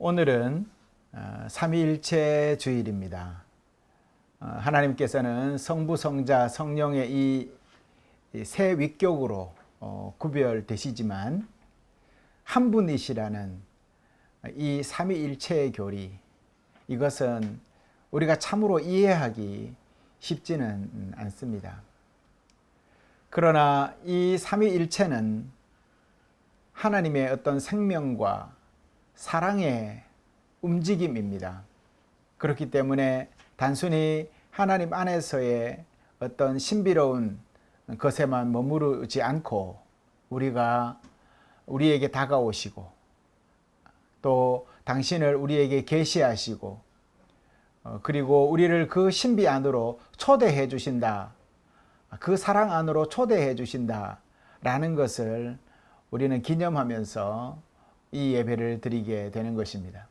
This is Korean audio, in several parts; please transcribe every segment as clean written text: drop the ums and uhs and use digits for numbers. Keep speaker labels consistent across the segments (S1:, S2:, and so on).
S1: 오늘은 삼위일체 주일입니다. 하나님께서는 성부, 성자, 성령의 이 세 위격으로 구별되시지만 한 분이시라는 이 삼위일체의 교리, 이것은 우리가 참으로 이해하기 쉽지는 않습니다. 그러나 이 삼위일체는 하나님의 어떤 생명과 사랑의 움직임입니다. 그렇기 때문에 단순히 하나님 안에서의 어떤 신비로운 것에만 머무르지 않고 우리에게 다가오시고 또 당신을 우리에게 계시하시고 그리고 우리를 그 신비 안으로 초대해 주신다. 그 사랑 안으로 초대해 주신다 라는 것을 우리는 기념하면서 이 예배를 드리게 되는 것입니다.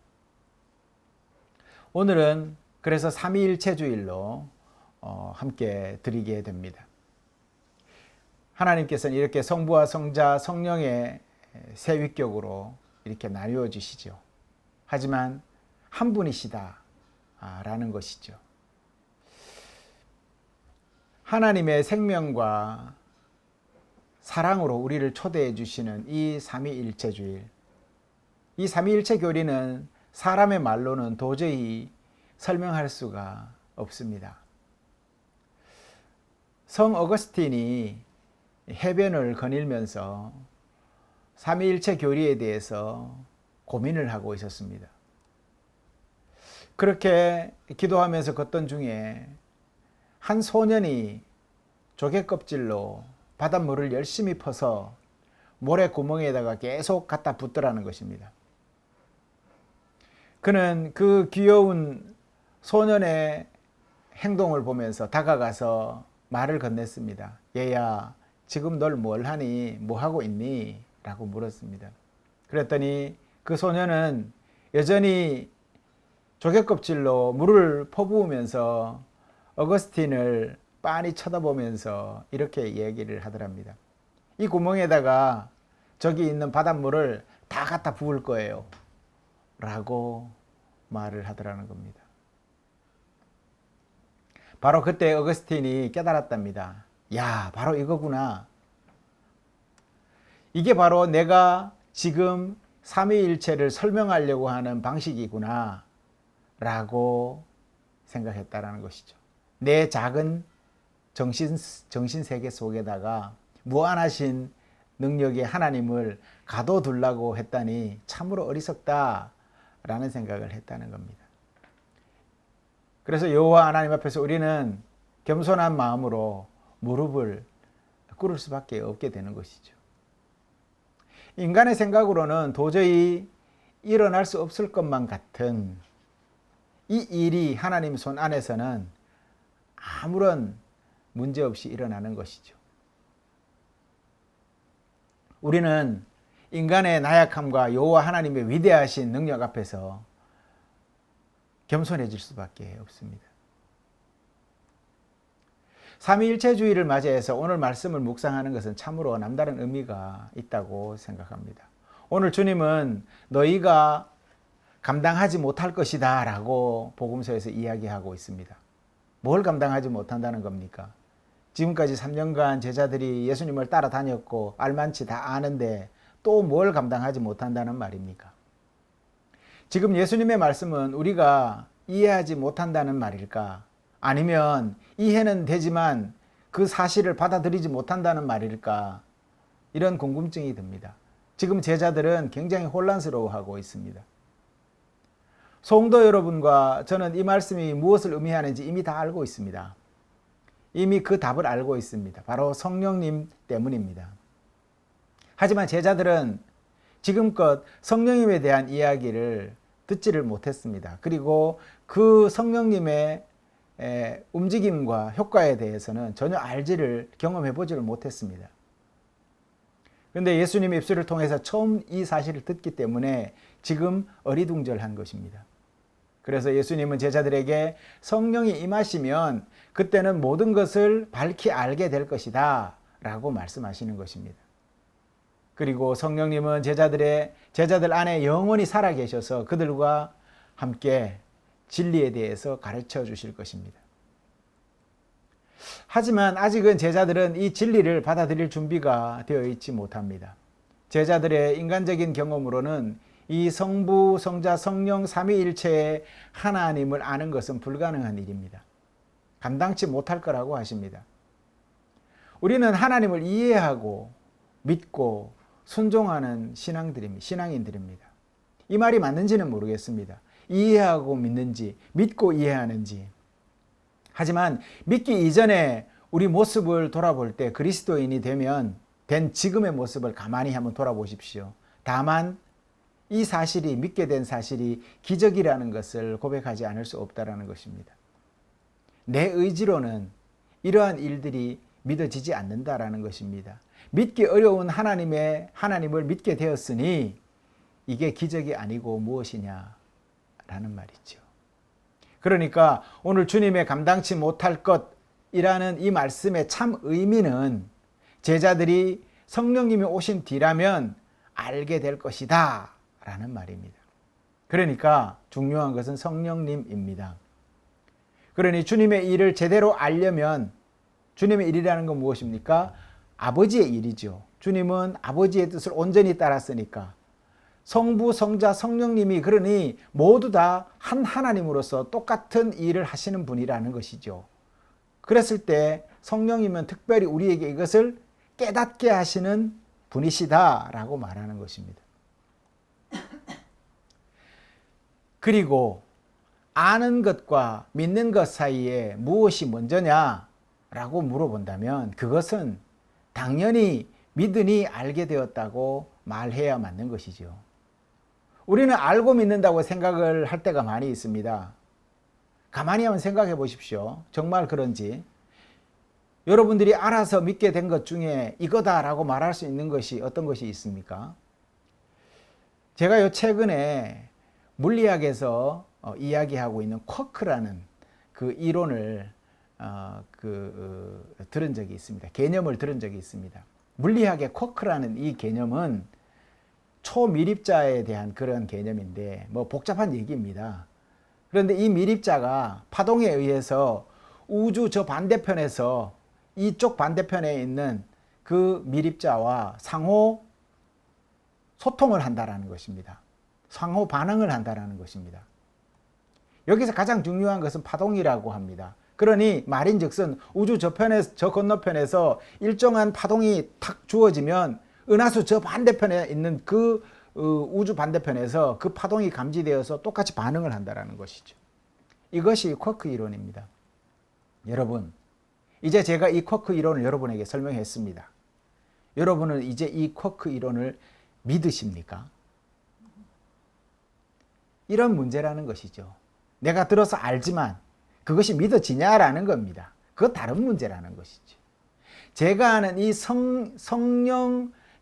S1: 오늘은 그래서 삼위일체 주일로 함께 드리게 됩니다. 하나님께서는 이렇게 성부와 성자, 성령의 세 위격으로 이렇게 나누어 주시죠. 하지만 한 분이시다 라는 것이죠. 하나님의 생명과 사랑으로 우리를 초대해 주시는 이 삼위일체 주일, 이 삼위일체 교리는 사람의 말로는 도저히 설명할 수가 없습니다. 성 어거스틴이 해변을 거닐면서 삼위일체 교리에 대해서 고민을 하고 있었습니다. 그렇게 기도하면서 걷던 중에 한 소년이 조개껍질로 바닷물을 열심히 퍼서 모래 구멍에다가 계속 갖다 붓더라는 것입니다. 그는 그 귀여운 소년의 행동을 보면서 다가가서 말을 건넸습니다. 얘야, 지금 널 뭘 하니? 뭐 하고 있니? 라고 물었습니다. 그랬더니 그 소년은 여전히 조개껍질로 물을 퍼부으면서 어거스틴을 빤히 쳐다보면서 이렇게 얘기를 하더랍니다. 이 구멍에다가 저기 있는 바닷물을 다 갖다 부을 거예요 라고 말을 하더라는 겁니다. 바로 그때 어거스틴이 깨달았답니다. 야, 바로 이거구나. 이게 바로 내가 지금 삼위일체를 설명하려고 하는 방식이구나 라고 생각했다라는 것이죠. 내 작은 정신세계 속에다가 무한하신 능력의 하나님을 가둬두려고 했다니 참으로 어리석다 라는 생각을 했다는 겁니다. 그래서 여호와 하나님 앞에서 우리는 겸손한 마음으로 무릎을 꿇을 수밖에 없게 되는 것이죠. 인간의 생각으로는 도저히 일어날 수 없을 것만 같은 이 일이 하나님 손 안에서는 아무런 문제 없이 일어나는 것이죠. 우리는 인간의 나약함과 여호와 하나님의 위대하신 능력 앞에서 겸손해질 수밖에 없습니다. 삼위일체주의를 맞이해서 오늘 말씀을 묵상하는 것은 참으로 남다른 의미가 있다고 생각합니다. 오늘 주님은 너희가 감당하지 못할 것이다 라고 복음서에서 이야기하고 있습니다. 뭘 감당하지 못한다는 겁니까? 지금까지 3년간 제자들이 예수님을 따라다녔고 알만치 다 아는데 또 뭘 감당하지 못한다는 말입니까? 지금 예수님의 말씀은 우리가 이해하지 못한다는 말일까? 아니면 이해는 되지만 그 사실을 받아들이지 못한다는 말일까? 이런 궁금증이 듭니다. 지금 제자들은 굉장히 혼란스러워하고 있습니다. 성도 여러분과 저는 이 말씀이 무엇을 의미하는지 이미 다 알고 있습니다. 이미 그 답을 알고 있습니다. 바로 성령님 때문입니다. 하지만 제자들은 지금껏 성령님에 대한 이야기를 듣지를 못했습니다. 그리고 그 성령님의 움직임과 효과에 대해서는 전혀 경험해보지를 못했습니다. 그런데 예수님의 입술을 통해서 처음 이 사실을 듣기 때문에 지금 어리둥절한 것입니다. 그래서 예수님은 제자들에게 성령이 임하시면 그때는 모든 것을 밝히 알게 될 것이다 라고 말씀하시는 것입니다. 그리고 성령님은 제자들 안에 영원히 살아 계셔서 그들과 함께 진리에 대해서 가르쳐 주실 것입니다. 하지만 아직은 제자들은 이 진리를 받아들일 준비가 되어 있지 못합니다. 제자들의 인간적인 경험으로는 이 성부, 성자, 성령 삼위일체의 하나님을 아는 것은 불가능한 일입니다. 감당치 못할 거라고 하십니다. 우리는 하나님을 이해하고 믿고 순종하는 신앙인들입니다. 이 말이 맞는지는 모르겠습니다. 이해하고 믿는지, 믿고 이해하는지. 하지만 믿기 이전에 우리 모습을 돌아볼 때 그리스도인이 된 지금의 모습을 가만히 한번 돌아보십시오. 다만 이 사실이, 믿게 된 사실이 기적이라는 것을 고백하지 않을 수 없다는 것입니다. 내 의지로는 이러한 일들이 믿어지지 않는다라는 것입니다. 믿기 어려운 하나님을 믿게 되었으니 이게 기적이 아니고 무엇이냐라는 말이죠. 그러니까 오늘 주님의 감당치 못할 것이라는 이 말씀의 참 의미는 제자들이 성령님이 오신 뒤라면 알게 될 것이다 라는 말입니다. 그러니까 중요한 것은 성령님입니다. 그러니 주님의 일을 제대로 알려면 주님의 일이라는 건 무엇입니까? 아버지의 일이죠. 주님은 아버지의 뜻을 온전히 따랐으니까 성부, 성자, 성령님이 그러니 모두 다 한 하나님으로서 똑같은 일을 하시는 분이라는 것이죠. 그랬을 때 성령님은 특별히 우리에게 이것을 깨닫게 하시는 분이시다라고 말하는 것입니다. 그리고 아는 것과 믿는 것 사이에 무엇이 먼저냐라고 물어본다면 그것은 당연히 믿으니 알게 되었다고 말해야 맞는 것이죠. 우리는 알고 믿는다고 생각을 할 때가 많이 있습니다. 가만히 한번 생각해 보십시오. 정말 그런지. 여러분들이 알아서 믿게 된 것 중에 이거다라고 말할 수 있는 것이 어떤 것이 있습니까? 제가 최근에 물리학에서 이야기하고 있는 쿼크라는 그 이론을 들은 적이 있습니다. 개념을 들은 적이 있습니다. 물리학의 쿼크라는 이 개념은 초미립자에 대한 그런 개념인데 뭐 복잡한 얘기입니다. 그런데 이 미립자가 파동에 의해서 우주 저 반대편에서 이쪽 반대편에 있는 그 미립자와 상호 소통을 한다라는 것입니다. 상호 반응을 한다라는 것입니다. 여기서 가장 중요한 것은 파동이라고 합니다. 그러니 말인즉슨 우주 저 건너편에서 일정한 파동이 탁 주어지면 은하수 저 반대편에 있는 그 우주 반대편에서 그 파동이 감지되어서 똑같이 반응을 한다는 것이죠. 이것이 쿼크 이론입니다. 여러분, 이제 제가 이 쿼크 이론을 여러분에게 설명했습니다. 여러분은 이제 이 쿼크 이론을 믿으십니까? 이런 문제라는 것이죠. 내가 들어서 알지만 그것이 믿어지냐라는 겁니다. 그건 다른 문제라는 것이죠. 제가 아는 이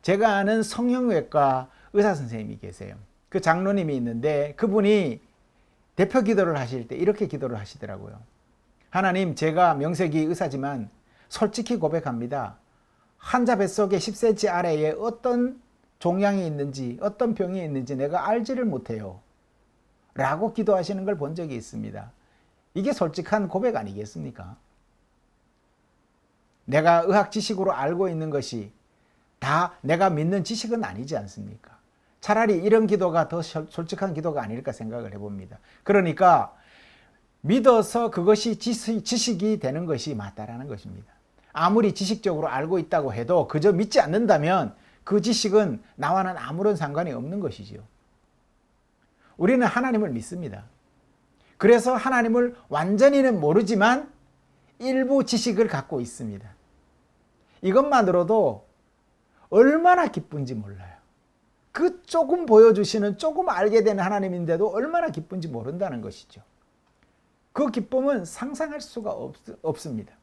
S1: 제가 아는 성형외과 의사 선생님이 계세요. 그 장로님이 있는데 그분이 대표 기도를 하실 때 이렇게 기도를 하시더라고요. 하나님, 제가 명색이 의사지만 솔직히 고백합니다. 환자 뱃속에 10cm 아래에 어떤 종양이 있는지 어떤 병이 있는지 내가 알지를 못해요. 라고 기도하시는 걸 본 적이 있습니다. 이게 솔직한 고백 아니겠습니까? 내가 의학 지식으로 알고 있는 것이 다 내가 믿는 지식은 아니지 않습니까? 차라리 이런 기도가 더 솔직한 기도가 아닐까 생각을 해봅니다. 그러니까 믿어서 그것이 지식이 되는 것이 맞다라는 것입니다. 아무리 지식적으로 알고 있다고 해도 그저 믿지 않는다면 그 지식은 나와는 아무런 상관이 없는 것이지요. 우리는 하나님을 믿습니다. 그래서 하나님을 완전히는 모르지만 일부 지식을 갖고 있습니다. 이것만으로도 얼마나 기쁜지 몰라요. 그 조금 보여주시는, 조금 알게 되는 하나님인데도 얼마나 기쁜지 모른다는 것이죠. 그 기쁨은 상상할 수가 없습니다.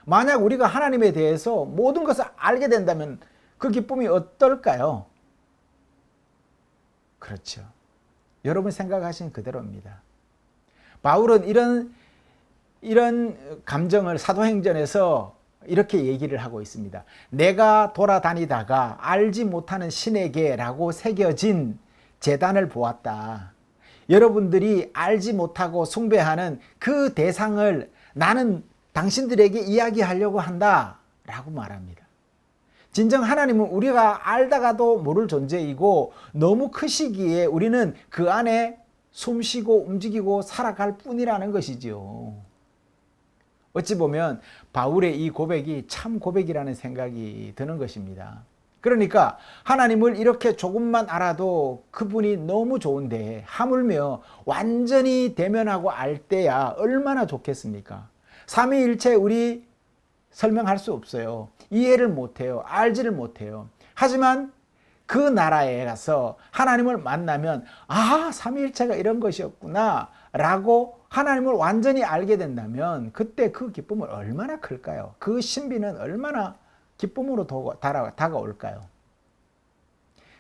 S1: 만약 우리가 하나님에 대해서 모든 것을 알게 된다면 그 기쁨이 어떨까요? 그렇죠. 여러분 생각하신 그대로입니다. 바울은 이런 감정을 사도행전에서 이렇게 얘기를 하고 있습니다. 내가 돌아다니다가 알지 못하는 신에게라고 새겨진 제단을 보았다. 여러분들이 알지 못하고 숭배하는 그 대상을 나는 당신들에게 이야기하려고 한다 라고 말합니다. 진정 하나님은 우리가 알다가도 모를 존재이고 너무 크시기에 우리는 그 안에 숨쉬고 움직이고 살아갈 뿐이라는 것이지요. 어찌 보면 바울의 이 고백이 참 고백이라는 생각이 드는 것입니다. 그러니까 하나님을 이렇게 조금만 알아도 그분이 너무 좋은데 하물며 완전히 대면하고 알 때야 얼마나 좋겠습니까? 삼위일체 우리 설명할 수 없어요. 이해를 못해요. 알지를 못해요. 하지만 그 나라에 가서 하나님을 만나면 삼위일체가 이런 것이었구나 라고 하나님을 완전히 알게 된다면 그때 그 기쁨은 얼마나 클까요? 그 신비는 얼마나 기쁨으로 다가올까요?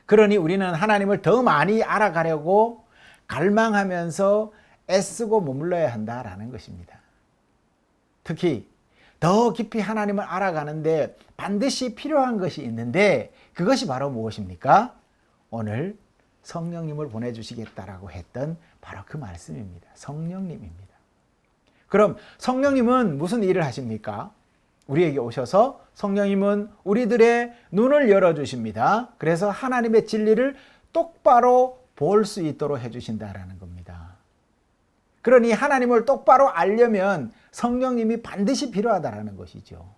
S1: 그러니 우리는 하나님을 더 많이 알아가려고 갈망하면서 애쓰고 머물러야 한다라는 것입니다. 특히 더 깊이 하나님을 알아가는데 반드시 필요한 것이 있는데 그것이 바로 무엇입니까? 오늘 성령님을 보내주시겠다라고 했던 바로 그 말씀입니다. 성령님입니다. 그럼 성령님은 무슨 일을 하십니까? 우리에게 오셔서 성령님은 우리들의 눈을 열어주십니다. 그래서 하나님의 진리를 똑바로 볼 수 있도록 해주신다라는 겁니다. 그러니 하나님을 똑바로 알려면 성령님이 반드시 필요하다라는 것이죠.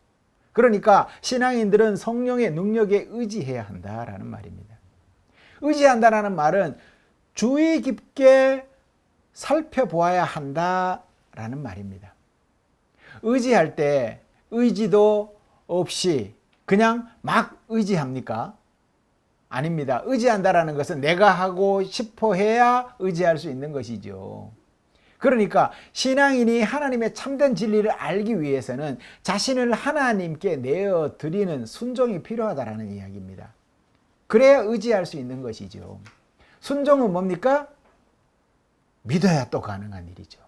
S1: 그러니까 신앙인들은 성령의 능력에 의지해야 한다라는 말입니다. 의지한다라는 말은 주의 깊게 살펴보아야 한다라는 말입니다. 의지할 때 의지도 없이 그냥 막 의지합니까? 아닙니다. 의지한다라는 것은 내가 하고 싶어 해야 의지할 수 있는 것이죠. 그러니까 신앙인이 하나님의 참된 진리를 알기 위해서는 자신을 하나님께 내어드리는 순종이 필요하다라는 이야기입니다. 그래야 의지할 수 있는 것이죠. 순종은 뭡니까? 믿어야 또 가능한 일이죠.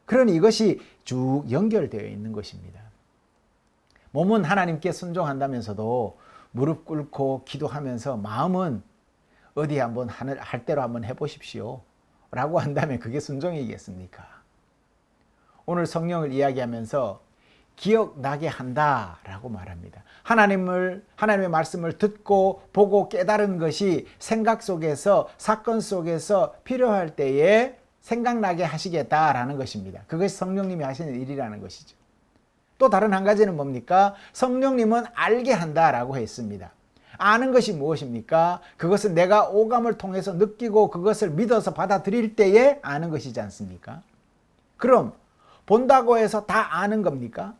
S1: 그러니 이것이 쭉 연결되어 있는 것입니다. 몸은 하나님께 순종한다면서도 무릎 꿇고 기도하면서 마음은 어디 한번 할 대로 한번 해보십시오 라고 한다면 그게 순종이겠습니까? 오늘 성령을 이야기하면서 기억나게 한다라고 말합니다. 하나님의 말씀을 듣고 보고 깨달은 것이 생각 속에서 사건 속에서 필요할 때에 생각나게 하시겠다라는 것입니다. 그것이 성령님이 하시는 일이라는 것이죠. 또 다른 한 가지는 뭡니까? 성령님은 알게 한다라고 했습니다. 아는 것이 무엇입니까? 그것은 내가 오감을 통해서 느끼고 그것을 믿어서 받아들일 때에 아는 것이지 않습니까? 그럼 본다고 해서 다 아는 겁니까?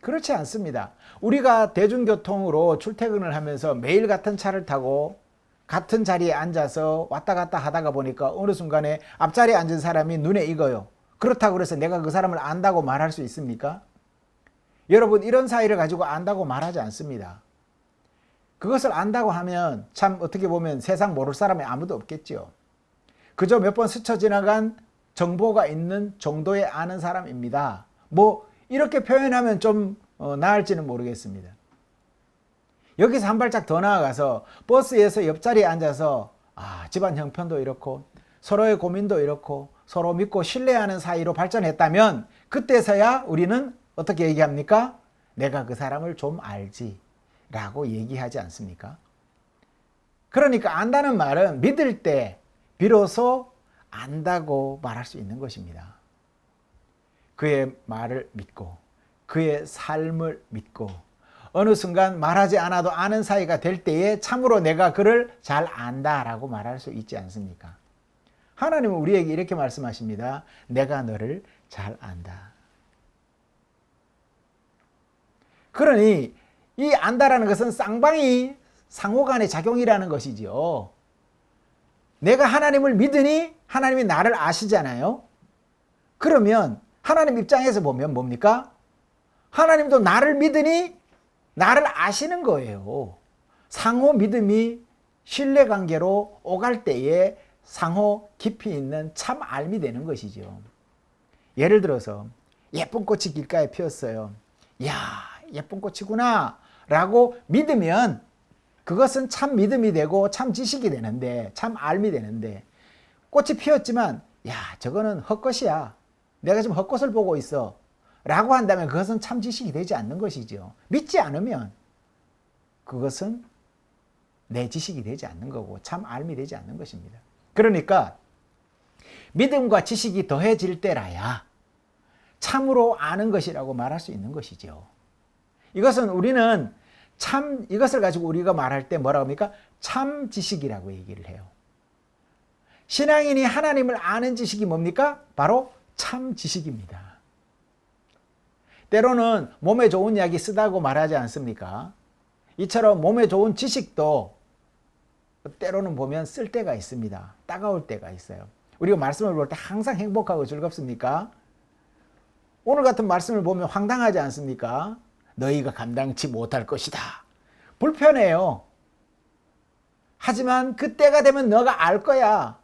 S1: 그렇지 않습니다. 우리가 대중교통으로 출퇴근을 하면서 매일 같은 차를 타고 같은 자리에 앉아서 왔다 갔다 하다가 보니까 어느 순간에 앞자리에 앉은 사람이 눈에 익어요. 그렇다고 해서 내가 그 사람을 안다고 말할 수 있습니까? 여러분, 이런 사이를 가지고 안다고 말하지 않습니다. 그것을 안다고 하면 참 어떻게 보면 세상 모를 사람이 아무도 없겠죠. 그저 몇 번 스쳐 지나간 정보가 있는 정도의 아는 사람입니다. 이렇게 표현하면 좀 나을지는 모르겠습니다. 여기서 한 발짝 더 나아가서 버스에서 옆자리에 앉아서 집안 형편도 이렇고 서로의 고민도 이렇고 서로 믿고 신뢰하는 사이로 발전했다면 그때서야 우리는 어떻게 얘기합니까? 내가 그 사람을 좀 알지 라고 얘기하지 않습니까? 그러니까 안다는 말은 믿을 때 비로소 안다고 말할 수 있는 것입니다. 그의 말을 믿고 그의 삶을 믿고 어느 순간 말하지 않아도 아는 사이가 될 때에 참으로 내가 그를 잘 안다라고 말할 수 있지 않습니까? 하나님은 우리에게 이렇게 말씀하십니다. 내가 너를 잘 안다. 그러니 이 안다라는 것은 쌍방이 상호간의 작용이라는 것이지요. 내가 하나님을 믿으니 하나님이 나를 아시잖아요. 그러면 하나님 입장에서 보면 뭡니까? 하나님도 나를 믿으니 나를 아시는 거예요. 상호 믿음이 신뢰관계로 오갈 때에 상호 깊이 있는 참 알미 되는 것이죠. 예를 들어서 예쁜 꽃이 길가에 피었어요. 야, 예쁜 꽃이구나 라고 믿으면 그것은 참 믿음이 되고 참 지식이 되는데, 참 알미 되는데, 꽃이 피었지만 야, 저거는 헛것이야, 내가 지금 헛것을 보고 있어 라고 한다면 그것은 참 지식이 되지 않는 것이죠. 믿지 않으면 그것은 내 지식이 되지 않는 거고 참 알미 되지 않는 것입니다. 그러니까 믿음과 지식이 더해질 때라야 참으로 아는 것이라고 말할 수 있는 것이죠. 이것은 우리는 이것을 가지고 우리가 말할 때 뭐라고 합니까? 참 지식이라고 얘기를 해요. 신앙인이 하나님을 아는 지식이 뭡니까? 바로 참 지식입니다. 때로는 몸에 좋은 약이 쓰다고 말하지 않습니까? 이처럼 몸에 좋은 지식도 때로는 보면 쓸 때가 있습니다. 따가울 때가 있어요. 우리가 말씀을 볼 때 항상 행복하고 즐겁습니까? 오늘 같은 말씀을 보면 황당하지 않습니까? 너희가 감당치 못할 것이다. 불편해요. 하지만 그때가 되면 너가 알 거야.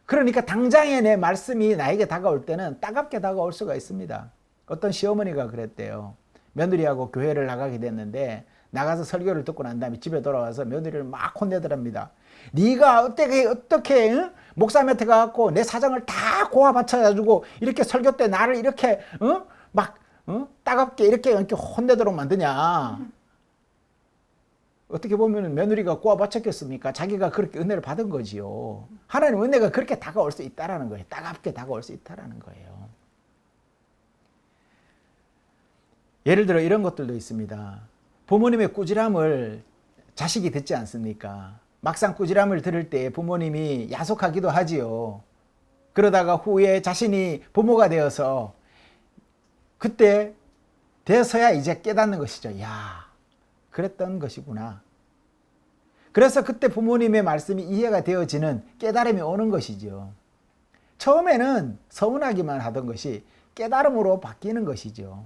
S1: 그러니까 당장에 내 말씀이 나에게 다가올 때는 따갑게 다가올 수가 있습니다. 어떤 시어머니가 그랬대요. 며느리하고 교회를 나가게 됐는데 나가서 설교를 듣고 난 다음에 집에 돌아와서 며느리를 막 혼내더랍니다. 네가 어떻게 응? 목사 밑에 가갖고 내 사정을 다 고아 바쳐가지고 이렇게 설교 때 나를 이렇게 응? 막 응? 따갑게 이렇게 혼내도록 만드냐. 어떻게 보면 며느리가 고아 바쳤겠습니까? 자기가 그렇게 은혜를 받은 거지요. 하나님 은혜가 그렇게 다가올 수 있다라는 거예요. 따갑게 다가올 수 있다라는 거예요. 예를 들어 이런 것들도 있습니다. 부모님의 꾸지람을 자식이 듣지 않습니까? 막상 꾸지람을 들을 때 부모님이 야속하기도 하지요. 그러다가 후에 자신이 부모가 되어서 그때 돼서야 이제 깨닫는 것이죠. 야, 그랬던 것이구나. 그래서 그때 부모님의 말씀이 이해가 되어지는 깨달음이 오는 것이죠. 처음에는 서운하기만 하던 것이 깨달음으로 바뀌는 것이죠.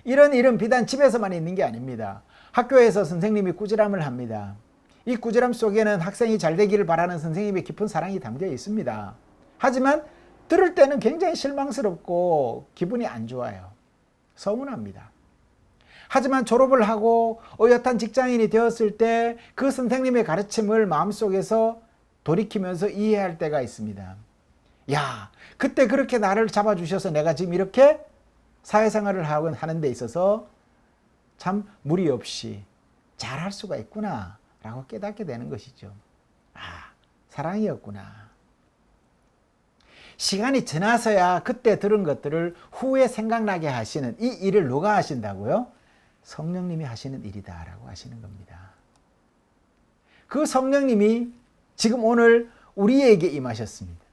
S1: 이런 일은 비단 집에서만 있는 게 아닙니다. 학교에서 선생님이 꾸지람을 합니다. 이 꾸지람 속에는 학생이 잘 되기를 바라는 선생님의 깊은 사랑이 담겨 있습니다. 하지만 들을 때는 굉장히 실망스럽고 기분이 안 좋아요. 서운합니다. 하지만 졸업을 하고 어엿한 직장인이 되었을 때 그 선생님의 가르침을 마음속에서 돌이키면서 이해할 때가 있습니다. 야, 그때 그렇게 나를 잡아주셔서 내가 지금 이렇게 사회생활을 하는 데 있어서 참 무리 없이 잘할 수가 있구나 라고 깨닫게 되는 것이죠. 아, 사랑이었구나. 시간이 지나서야 그때 들은 것들을 후에 생각나게 하시는 이 일을 누가 하신다고요? 성령님이 하시는 일이다라고 하시는 겁니다. 그 성령님이 지금 오늘 우리에게 임하셨습니다.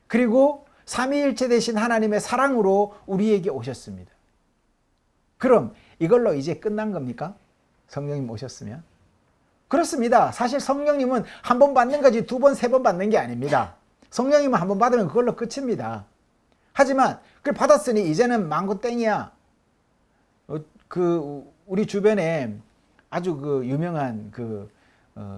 S1: 그리고 삼위일체 되신 하나님의 사랑으로 우리에게 오셨습니다. 그럼 이걸로 이제 끝난 겁니까? 성령님 오셨으면? 그렇습니다. 사실 성령님은 한 번 받는 거지 두 번, 세 번 받는 게 아닙니다. 성령님은 한 번 받으면 그걸로 끝입니다. 하지만 그걸 받았으니 이제는 망고 땡이야. 우리 주변에 아주 유명한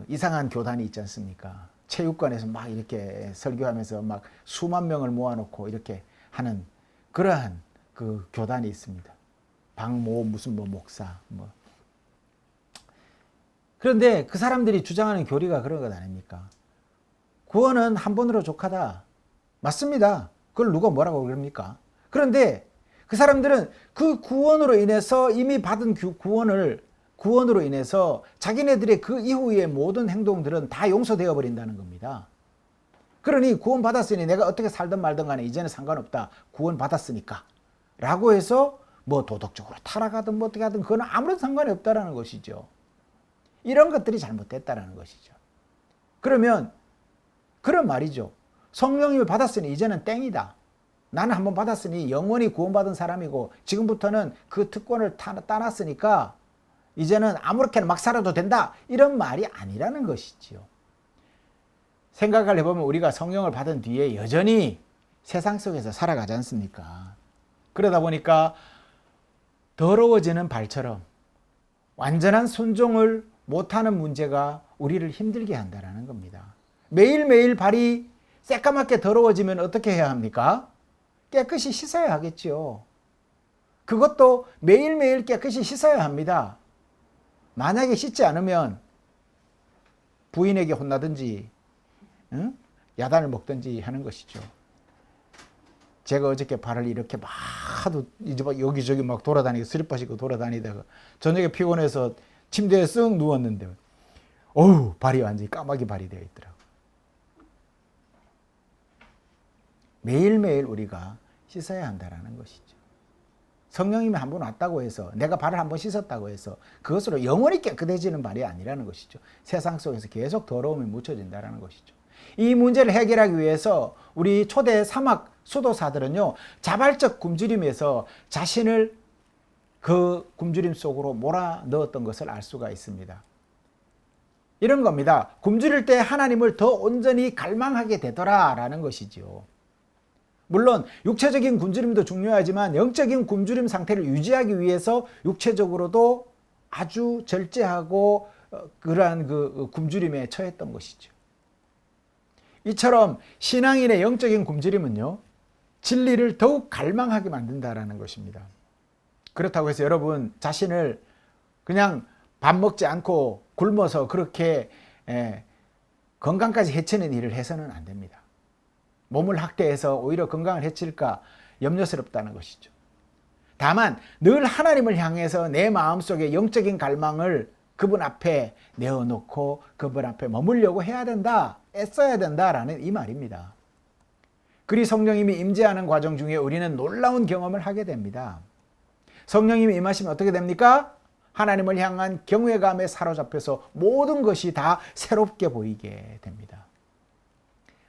S1: 이상한 교단이 있지 않습니까? 체육관에서 막 이렇게 설교하면서 막 수만 명을 모아놓고 이렇게 하는 그러한 교단이 있습니다. 박모 무슨 목사 그런데 그 사람들이 주장하는 교리가 그런 것 아닙니까? 구원은 한 번으로 족하다. 맞습니다. 그걸 누가 뭐라고 그럽니까? 그런데 그 사람들은 그 구원으로 인해서 이미 받은 구원으로 인해서 자기네들의 그 이후의 모든 행동들은 다 용서되어 버린다는 겁니다. 그러니 구원 받았으니 내가 어떻게 살든 말든 간에 이제는 상관없다. 구원 받았으니까. 라고 해서 뭐 도덕적으로 타락하든 뭐 어떻게 하든 그건 아무런 상관이 없다라는 것이죠. 이런 것들이 잘못됐다라는 것이죠. 그러면 그런 말이죠. 성령님을 받았으니 이제는 땡이다. 나는 한번 받았으니 영원히 구원받은 사람이고 지금부터는 그 특권을 따놨으니까 이제는 아무렇게나 막 살아도 된다. 이런 말이 아니라는 것이지요. 생각을 해보면 우리가 성령을 받은 뒤에 여전히 세상 속에서 살아가지 않습니까? 그러다 보니까 더러워지는 발처럼 완전한 순종을 못하는 문제가 우리를 힘들게 한다는 겁니다. 매일매일 발이 새까맣게 더러워지면 어떻게 해야 합니까? 깨끗이 씻어야 하겠죠. 그것도 매일매일 깨끗이 씻어야 합니다. 만약에 씻지 않으면 부인에게 혼나든지 야단을 먹든지 하는 것이죠. 제가 어저께 발을 이렇게 막 하도 여기저기 막 돌아다니고 슬리퍼 신고 돌아다니다가 저녁에 피곤해서 침대에 쓱 누웠는데 어우, 발이 완전히 까마귀 발이 되어 있더라고요. 매일매일 우리가 씻어야 한다는 것이죠. 성령님이 한 번 왔다고 해서 내가 발을 한 번 씻었다고 해서 그것으로 영원히 깨끗해지는 말이 아니라는 것이죠. 세상 속에서 계속 더러움이 묻혀진다는 것이죠. 이 문제를 해결하기 위해서 우리 초대 사막 수도사들은요, 자발적 굶주림에서 자신을 그 굶주림 속으로 몰아 넣었던 것을 알 수가 있습니다. 이런 겁니다. 굶주릴 때 하나님을 더 온전히 갈망하게 되더라라는 것이죠. 물론 육체적인 굶주림도 중요하지만 영적인 굶주림 상태를 유지하기 위해서 육체적으로도 아주 절제하고 그러한 그 굶주림에 처했던 것이죠. 이처럼 신앙인의 영적인 굶주림은요, 진리를 더욱 갈망하게 만든다라는 것입니다. 그렇다고 해서 여러분 자신을 그냥 밥 먹지 않고 굶어서 그렇게 건강까지 해치는 일을 해서는 안 됩니다. 몸을 학대해서 오히려 건강을 해칠까 염려스럽다는 것이죠. 다만 늘 하나님을 향해서 내 마음속에 영적인 갈망을 그분 앞에 내어놓고 그분 앞에 머물려고 해야 된다, 애써야 된다라는 이 말입니다. 그리 성령님이 임재하는 과정 중에 우리는 놀라운 경험을 하게 됩니다. 성령님이 임하시면 어떻게 됩니까? 하나님을 향한 경외감에 사로잡혀서 모든 것이 다 새롭게 보이게 됩니다.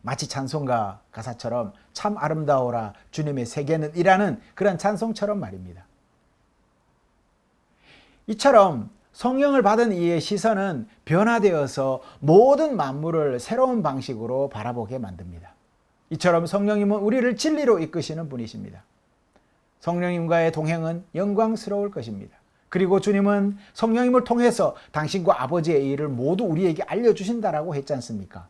S1: 마치 찬송가 가사처럼 참 아름다워라 주님의 세계는 이라는 그런 찬송처럼 말입니다. 이처럼 성령을 받은 이의 시선은 변화되어서 모든 만물을 새로운 방식으로 바라보게 만듭니다. 이처럼 성령님은 우리를 진리로 이끄시는 분이십니다. 성령님과의 동행은 영광스러울 것입니다. 그리고 주님은 성령님을 통해서 당신과 아버지의 일을 모두 우리에게 알려주신다라고 했지 않습니까?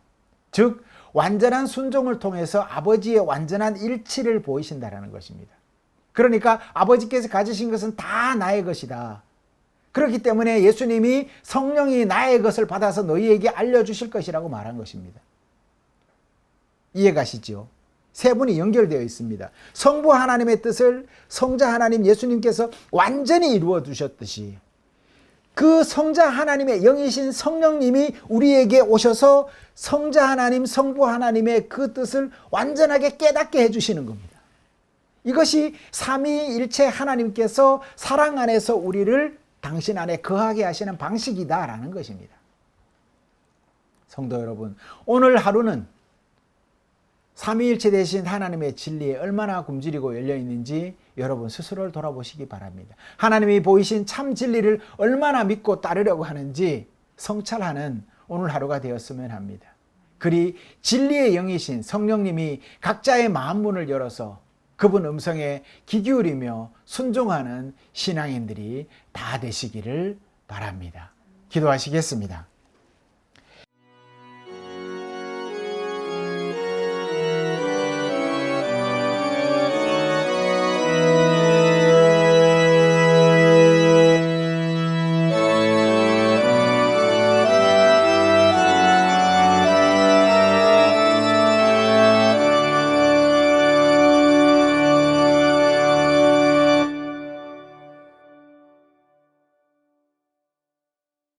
S1: 즉 완전한 순종을 통해서 아버지의 완전한 일치를 보이신다라는 것입니다. 그러니까 아버지께서 가지신 것은 다 나의 것이다. 그렇기 때문에 예수님이 성령이 나의 것을 받아서 너희에게 알려주실 것이라고 말한 것입니다. 이해가시죠? 세 분이 연결되어 있습니다. 성부 하나님의 뜻을 성자 하나님 예수님께서 완전히 이루어 두셨듯이 그 성자 하나님의 영이신 성령님이 우리에게 오셔서 성자 하나님, 성부 하나님의 그 뜻을 완전하게 깨닫게 해주시는 겁니다. 이것이 삼위일체 하나님께서 사랑 안에서 우리를 당신 안에 거하게 하시는 방식이다라는 것입니다. 성도 여러분, 오늘 하루는 삼위일체 되신 하나님의 진리에 얼마나 굶주리고 열려있는지 여러분 스스로를 돌아보시기 바랍니다. 하나님이 보이신 참 진리를 얼마나 믿고 따르려고 하는지 성찰하는 오늘 하루가 되었으면 합니다. 그리 진리의 영이신 성령님이 각자의 마음 문을 열어서 그분 음성에 귀 기울이며 순종하는 신앙인들이 다 되시기를 바랍니다. 기도하시겠습니다.